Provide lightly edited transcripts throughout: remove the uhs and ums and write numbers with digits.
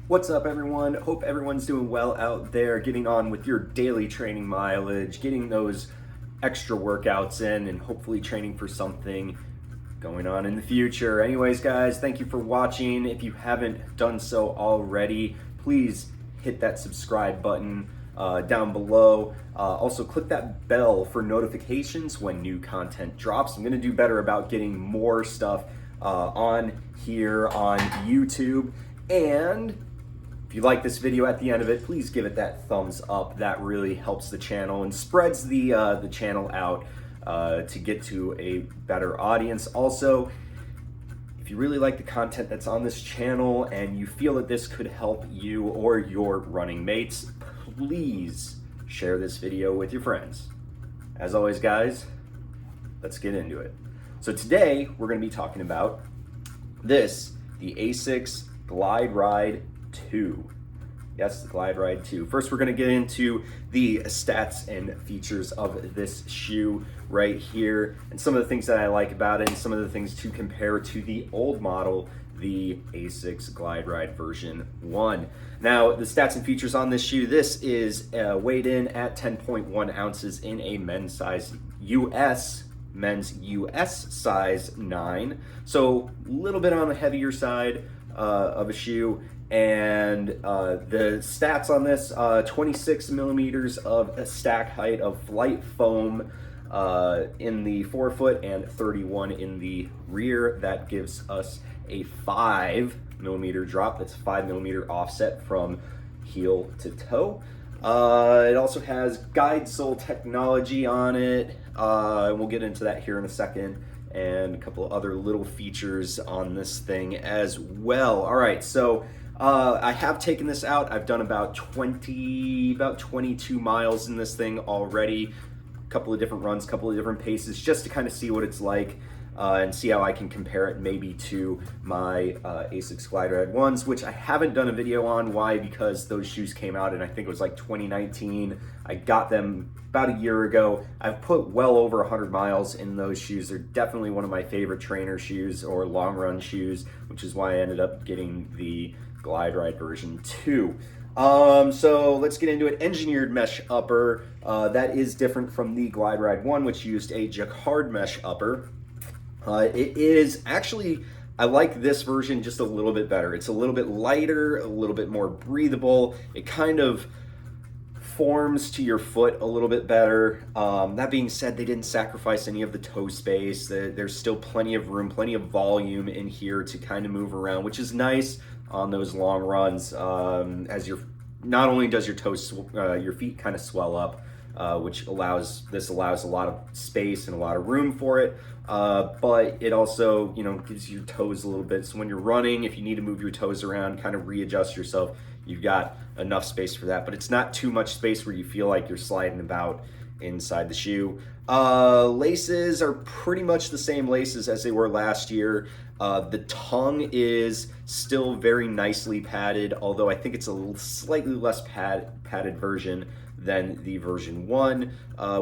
What's up, everyone? Hope everyone's doing well out there, getting on with your daily training mileage, getting those extra workouts in, and hopefully training for something going on in the future. Anyways, guys, thank you for watching. If you haven't done so already, please hit that subscribe button down below. Also, click that bell for notifications when new content drops. I'm going to do better about getting more stuff on here on YouTube. And if you like this video at the end of it, please give it that thumbs up. That really helps the channel and spreads the channel out to get to a better audience. Also, if you really like the content that's on this channel and you feel that this could help you or your running mates, please share this video with your friends. As always, guys, let's get into it. So today we're going to be talking about the Asics Glideride 2. Yes, the Glideride 2. First, we're going to get into the stats and features of this shoe right here, and some of the things that I like about it, and some of the things to compare to the old model, the Asics Glideride version 1. Now, the stats and features on this shoe, this is weighed in at 10.1 ounces in a men's US size 9. So a little bit on the heavier side of a shoe. And the stats on this, 26 millimeters of stack height of flight foam in the forefoot and 31 in the rear. That gives us a 5 millimeter drop. That's a 5 millimeter offset from heel to toe. It also has guide sole technology on it. We'll get into that here in a second, and a couple of other little features on this thing as well. All right, so I have taken this out. I've done about 22 miles in this thing already. A couple of different runs, couple of different paces, just to kind of see what it's like and see how I can compare it maybe to my Asics Glideride 1s, which I haven't done a video on. Why? Because those shoes came out in, I think it was like 2019. I got them about a year ago. I've put well over 100 miles in those shoes. They're definitely one of my favorite trainer shoes or long run shoes, which is why I ended up getting the Glideride version 2. So let's get into it. Engineered mesh upper. That is different from the Glideride 1, which used a jacquard mesh upper. It is actually, I like this version just a little bit better. It's a little bit lighter, a little bit more breathable. It kind of forms to your foot a little bit better. That being said, they didn't sacrifice any of the toe space. There's still plenty of room, plenty of volume in here to kind of move around, which is nice on those long runs. As not only does your toes, your feet kind of swell up, which allows a lot of space and a lot of room for it, but it also, gives your toes a little bit. So when you're running, if you need to move your toes around, kind of readjust yourself, you've got enough space for that. But it's not too much space where you feel like you're sliding about inside the shoe. Laces are pretty much the same laces as they were last year. The tongue is still very nicely padded, although I think it's a slightly less padded version than the version 1,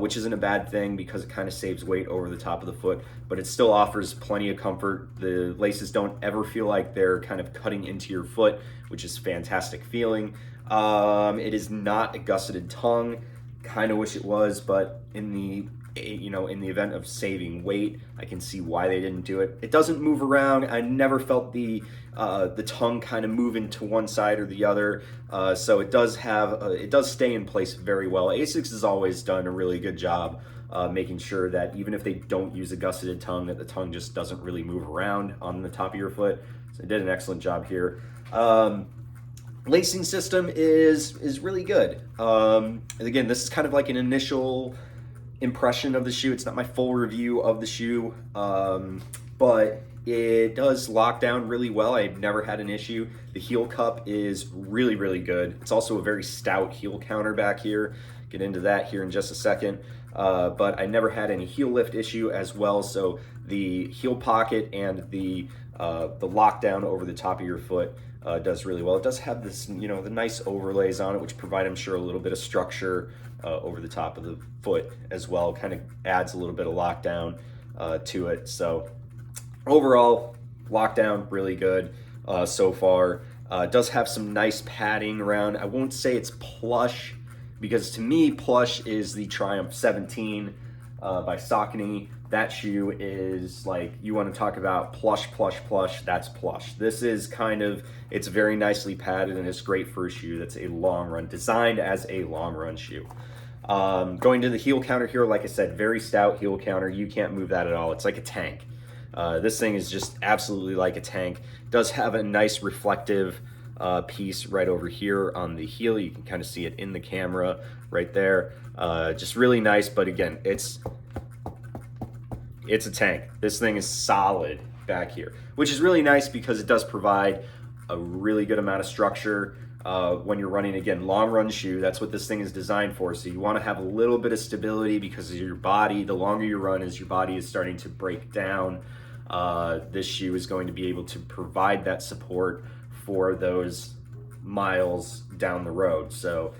which isn't a bad thing because it kind of saves weight over the top of the foot, but it still offers plenty of comfort. The laces don't ever feel like they're kind of cutting into your foot, which is fantastic feeling. It is not a gusseted tongue. Kind of wish it was, but in the event of saving weight, I can see why they didn't do it. It doesn't move around. I never felt the tongue kind of moving to one side or the other, so it does stay in place very well. Asics has always done a really good job making sure that even if they don't use a gusseted tongue, that the tongue just doesn't really move around on the top of your foot. So they did an excellent job here. Lacing system is really good. And again, this is kind of like an initial impression of the shoe. It's not my full review of the shoe, but it does lock down really well. I've never had an issue. The heel cup is really, really good. It's also a very stout heel counter back here. Get into that here in just a second. But I never had any heel lift issue as well. So the heel pocket and the lockdown over the top of your foot does really well. It does have this, the nice overlays on it, which provide, I'm sure, a little bit of structure over the top of the foot as well. Kind of adds a little bit of lockdown to it. So overall, lockdown really good so far. It does have some nice padding around. I won't say it's plush, because to me, plush is the Triumph 17 by Saucony. That shoe is like, you want to talk about plush, that's plush. This is kind of, it's very nicely padded, and it's great for a shoe that's a long run, designed as a long run shoe. Going to the heel counter here, like I said, very stout heel counter. You can't move that at all. It's like a tank. This thing is just absolutely like a tank. Does have a nice reflective piece right over here on the heel. You can kind of see it in the camera right there. Just really nice, but again, it's a tank. This thing is solid back here, which is really nice because it does provide a really good amount of structure when you're running, again, long run shoe. That's what this thing is designed for. So you want to have a little bit of stability because of your body. The longer you run, as your body is starting to break down, this shoe is going to be able to provide that support for those miles down the road. So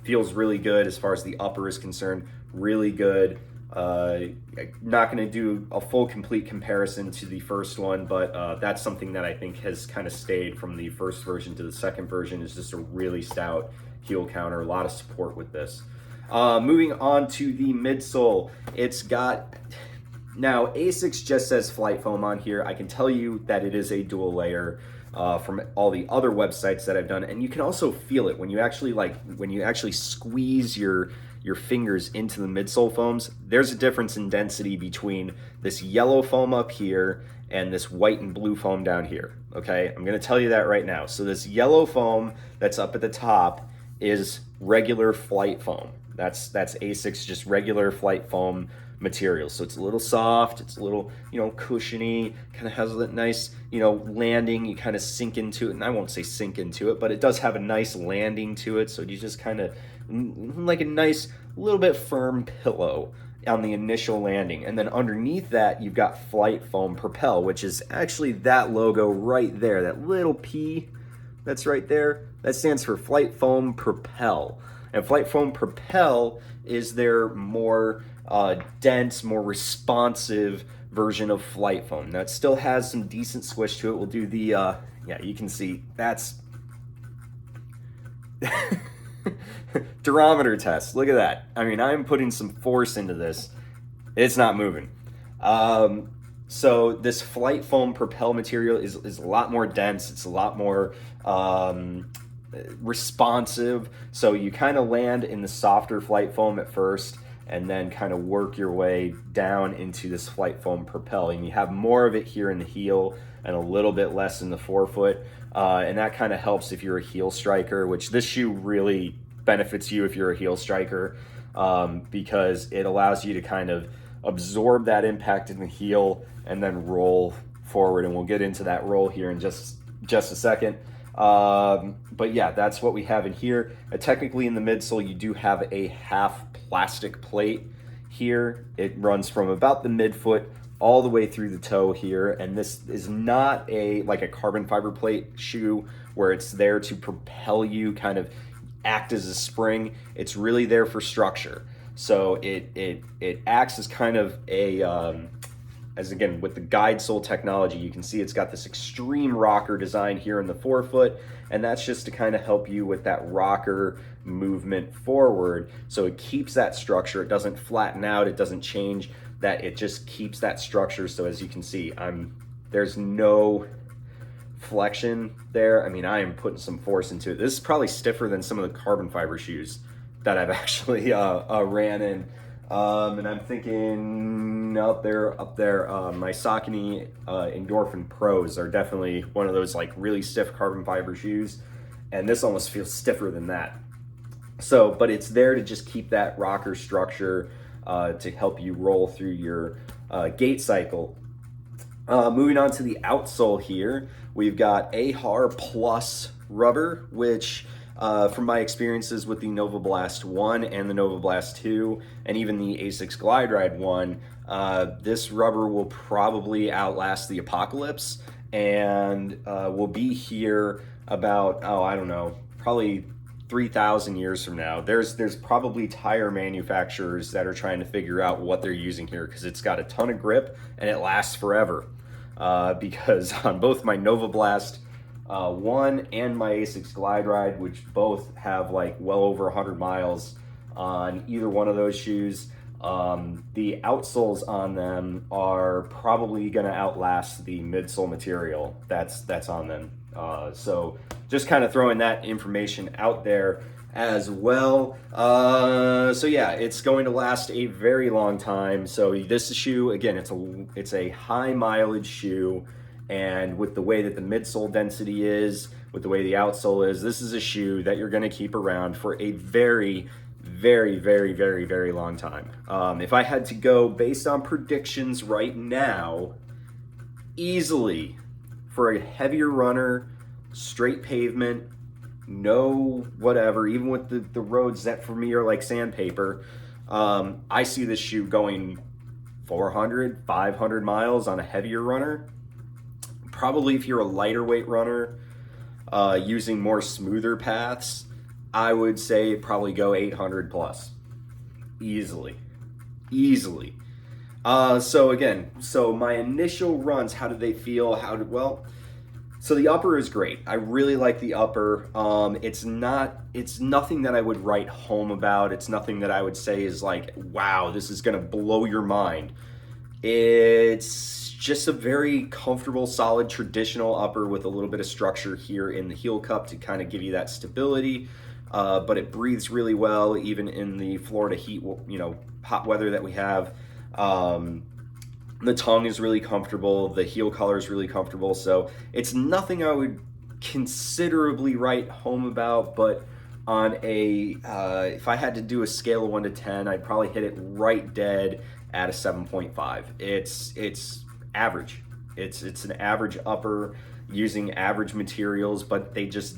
feels really good as far as the upper is concerned. Really good. Not going to do a full complete comparison to the first one, but that's something that I think has kind of stayed from the first version to the second version, is just a really stout heel counter, a lot of support with this. Moving on to the midsole, it's got, now Asics just says flight foam on here. I can tell you that it is a dual layer from all the other websites that I've done, and you can also feel it when you actually squeeze your fingers into the midsole foams. There's a difference in density between this yellow foam up here and this white and blue foam down here. Okay, I'm gonna tell you that right now. So this yellow foam that's up at the top is regular flight foam. That's Asics, just regular flight foam material. So it's a little soft, it's a little, cushiony, kind of has that nice, landing. You kind of sink into it, and I won't say sink into it, but it does have a nice landing to it. So you just kind of, like a nice, little bit firm pillow on the initial landing. And then underneath that, you've got Flight Foam Propel, which is actually that logo right there, that little P that's right there. That stands for Flight Foam Propel. And Flight Foam Propel is their more dense, more responsive version of Flight Foam. That still has some decent squish to it. We'll do the, yeah, you can see that's durometer test. Look at that. I mean, I'm putting some force into this. It's not moving. So this Flight Foam Propel material is a lot more dense. It's a lot more responsive. So you kind of land in the softer Flight Foam at first, and then kind of work your way down into this Flight Foam Propel. And you have more of it here in the heel and a little bit less in the forefoot. And that kind of helps if you're a heel striker, which this shoe really benefits you if you're a heel striker, because it allows you to kind of absorb that impact in the heel and then roll forward. And we'll get into that roll here in just a second. But yeah, that's what we have in here. Technically in the midsole, you do have a half plastic plate here. It runs from about the midfoot all the way through the toe here. And this is not like a carbon fiber plate shoe where it's there to propel you, kind of act as a spring. It's really there for structure. So it acts as kind of a, as again, with the guide sole technology, you can see it's got this extreme rocker design here in the forefoot, and that's just to kind of help you with that rocker movement forward. So it keeps that structure. It doesn't flatten out. It doesn't change that. It just keeps that structure. So as you can see, there's no flexion there. I mean, I am putting some force into it. This is probably stiffer than some of the carbon fiber shoes that I've actually ran in. And I'm thinking up there, my Saucony Endorphin Pros are definitely one of those like really stiff carbon fiber shoes. And this almost feels stiffer than that. So, but it's there to just keep that rocker structure to help you roll through your gait cycle. Moving on to the outsole here, we've got AHAR Plus rubber, which from my experiences with the Nova Blast 1 and the Nova Blast 2, and even the Asics Glideride 1, this rubber will probably outlast the apocalypse and will be here about, I don't know, probably 3,000 years from now. There's probably tire manufacturers that are trying to figure out what they're using here, because it's got a ton of grip and it lasts forever. Because on both my Nova Blast One and my Asics Glideride, which both have like well over 100 miles on either one of those shoes. The outsoles on them are probably going to outlast the midsole material that's on them. So just kind of throwing that information out there as well. So yeah, it's going to last a very long time. So this shoe, again, it's a high mileage shoe, and with the way that the midsole density is, with the way the outsole is, this is a shoe that you're going to keep around for a very, very, very, very, very long time. If I had to go based on predictions right now, easily for a heavier runner, straight pavement, no whatever, even with the roads that for me are like sandpaper, I see this shoe going 400, 500 miles on a heavier runner. Probably if you're a lighter weight runner, using more smoother paths, I would say probably go 800 plus, easily. So my initial runs, how did they feel? So the upper is great. I really like the upper. It's nothing that I would write home about. It's nothing that I would say is like, wow, this is gonna blow your mind. It's just a very comfortable, solid, traditional upper with a little bit of structure here in the heel cup to kind of give you that stability. But it breathes really well, even in the Florida heat, hot weather that we have. The tongue is really comfortable. The heel color is really comfortable. So it's nothing I would considerably write home about, but on if I had to do a scale of 1 to 10, I'd probably hit it right dead at a 7.5. It's average. It's an average upper using average materials, but they just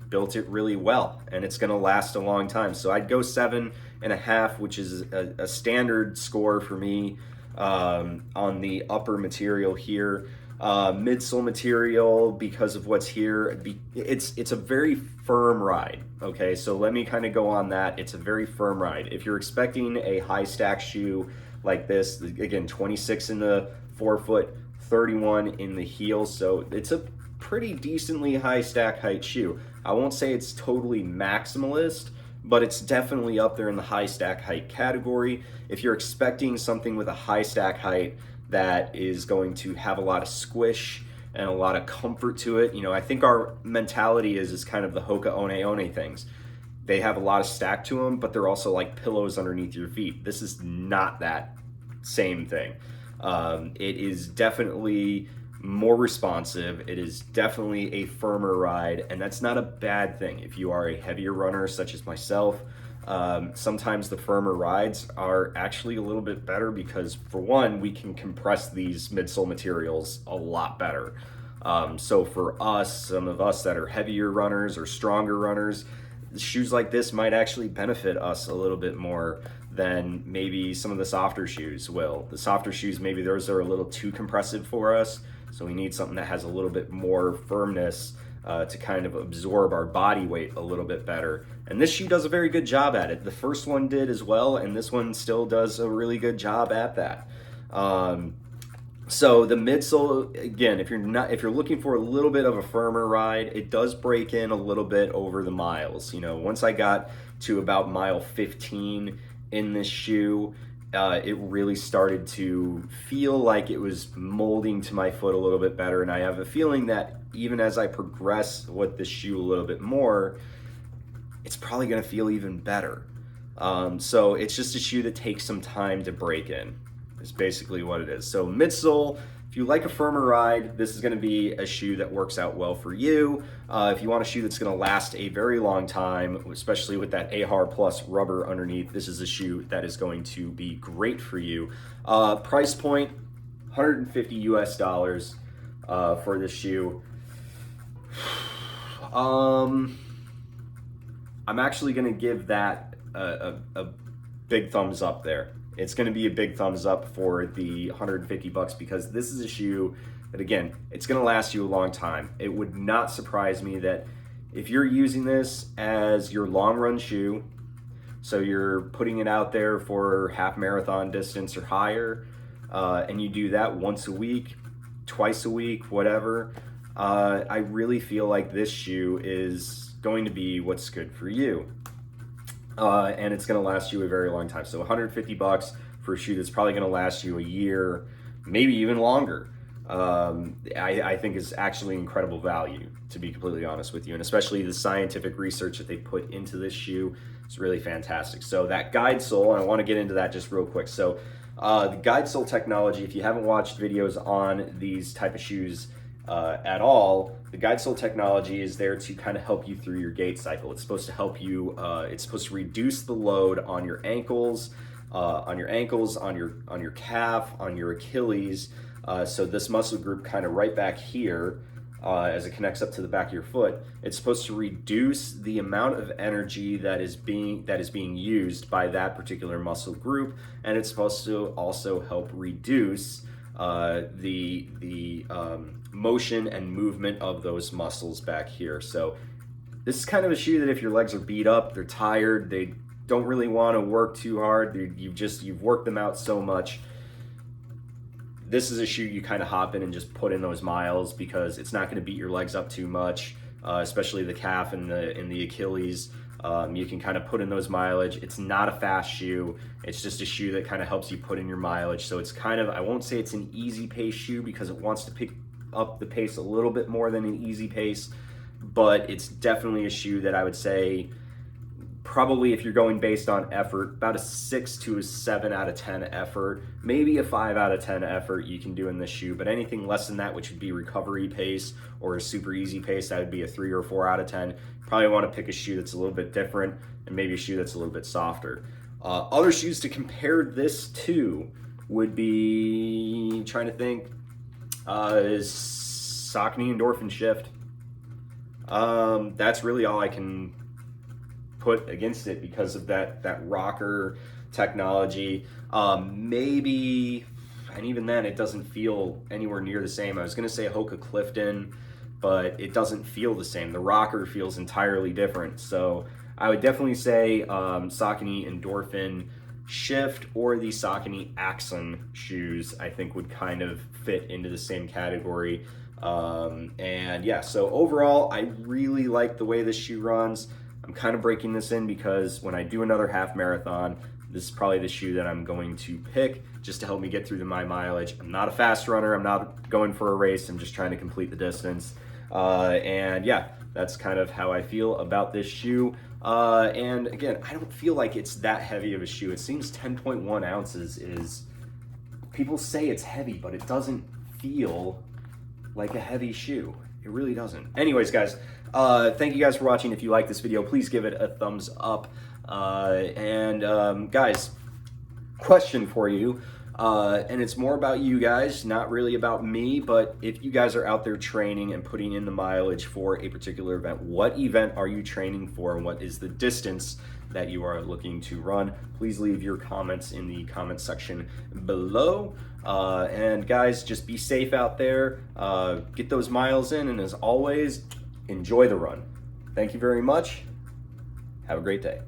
built it really well, and it's going to last a long time. So I'd go 7.5, which is a standard score for me on the upper material here. Midsole material, because of what's here, it's a very firm ride. Okay, so let me kind of go on that. It's a very firm ride. If you're expecting a high stack shoe like this, again, 26 in the forefoot, 31 in the heel, so it's a pretty decently high stack height shoe. I won't say it's totally maximalist, but it's definitely up there in the high stack height category. If you're expecting something with a high stack height that is going to have a lot of squish and a lot of comfort to it, I think our mentality is kind of the Hoka One things. They have a lot of stack to them, but they're also like pillows underneath your feet. This is not that same thing. It is definitely more responsive. It is definitely a firmer ride, and that's not a bad thing. If you are a heavier runner such as myself, sometimes the firmer rides are actually a little bit better because, for one, we can compress these midsole materials a lot better. So for us, some of us that are heavier runners or stronger runners, shoes like this might actually benefit us a little bit more than maybe some of the softer shoes will. The softer shoes, maybe those are a little too compressive for us, so we need something that has a little bit more firmness to kind of absorb our body weight a little bit better. And this shoe does a very good job at it. The first one did as well, and this one still does a really good job at that. So the midsole, again, if you're looking for a little bit of a firmer ride, it does break in a little bit over the miles. Once I got to about mile 15 in this shoe, it really started to feel like it was molding to my foot a little bit better. And I have a feeling that even as I progress with this shoe a little bit more, it's probably going to feel even better. So it's just a shoe that takes some time to break in, is basically what it is. So midsole, if you like a firmer ride, this is going to be a shoe that works out well for you. If you want a shoe that's going to last a very long time, especially with that AHAR Plus rubber underneath, this is a shoe that is going to be great for you. Price point, $150 US for this shoe. I'm actually going to give that a big thumbs up there. It's going to be a big thumbs up for the $150 because this is a shoe that, again, it's going to last you a long time. It would not surprise me that if you're using this as your long run shoe, so you're putting it out there for half marathon distance or higher, and you do that once a week, twice a week, whatever, I really feel like this shoe is going to be what's good for you. And it's going to last you a very long time. So 150 bucks for a shoe that's probably going to last you a year, maybe even longer. I think is actually incredible value, to be completely honest with you. And especially the scientific research that they put into this shoe is really fantastic. So that guide sole, and I want to get into that just real quick. So the guide sole technology, if you haven't watched videos on these type of shoes at all, the guide sole technology is there to kind of help you through your gait cycle. It's supposed to help you, it's supposed to reduce the load on your ankles, on your calf, on your Achilles. So this muscle group kind of right back here, as it connects up to the back of your foot, it's supposed to reduce the amount of energy that is being used by that particular muscle group, and it's supposed to also help reduce the motion and movement of those muscles back here. So this is kind of a shoe that if your legs are beat up, they're tired, they don't really want to work too hard, you've worked them out so much, this is a shoe you kind of hop in and just put in those miles, because it's not going to beat your legs up too much, especially the calf and the Achilles. You can kind of put in those mileage. It's not a fast shoe. It's just a shoe that kind of helps you put in your mileage. So it's kind of, I won't say it's an easy pace shoe, because it wants to pick up the pace a little bit more than an easy pace, but it's definitely a shoe that I would say, probably if you're going based on effort, about a 6 to a 7 out of 10 effort, maybe a 5 out of 10 effort you can do in this shoe. But anything less than that, which would be recovery pace or a super easy pace, that would be a 3 or 4 out of 10. Probably want to pick a shoe that's a little bit different, and maybe a shoe that's a little bit softer. Other shoes to compare this to would be, trying to think, Saucony Endorphin Shift. That's really all I can put against it because of that rocker technology. Maybe, and even then it doesn't feel anywhere near the same. I was gonna say Hoka Clifton, but it doesn't feel the same. The rocker feels entirely different. So I would definitely say Saucony Endorphin Shift or the Saucony Axon shoes, I think would kind of fit into the same category. And yeah, so overall, I really like the way this shoe runs. I'm kind of breaking this in because when I do another half marathon, this is probably the shoe that I'm going to pick just to help me get through my mileage. I'm not a fast runner. I'm not going for a race. I'm just trying to complete the distance. And yeah, that's kind of how I feel about this shoe. And again, I don't feel like it's that heavy of a shoe. It seems 10.1 ounces is, people say it's heavy, but it doesn't feel like a heavy shoe. It really doesn't. Anyways, guys, thank you guys for watching. If you like this video, please give it a thumbs up. Guys, question for you, and it's more about you guys, not really about me, but if you guys are out there training and putting in the mileage for a particular event, what event are you training for, and what is the distance that you are looking to run? Please leave your comments in the comment section below. And guys, just be safe out there, get those miles in, and as always, enjoy the run. Thank you very much. Have a great day.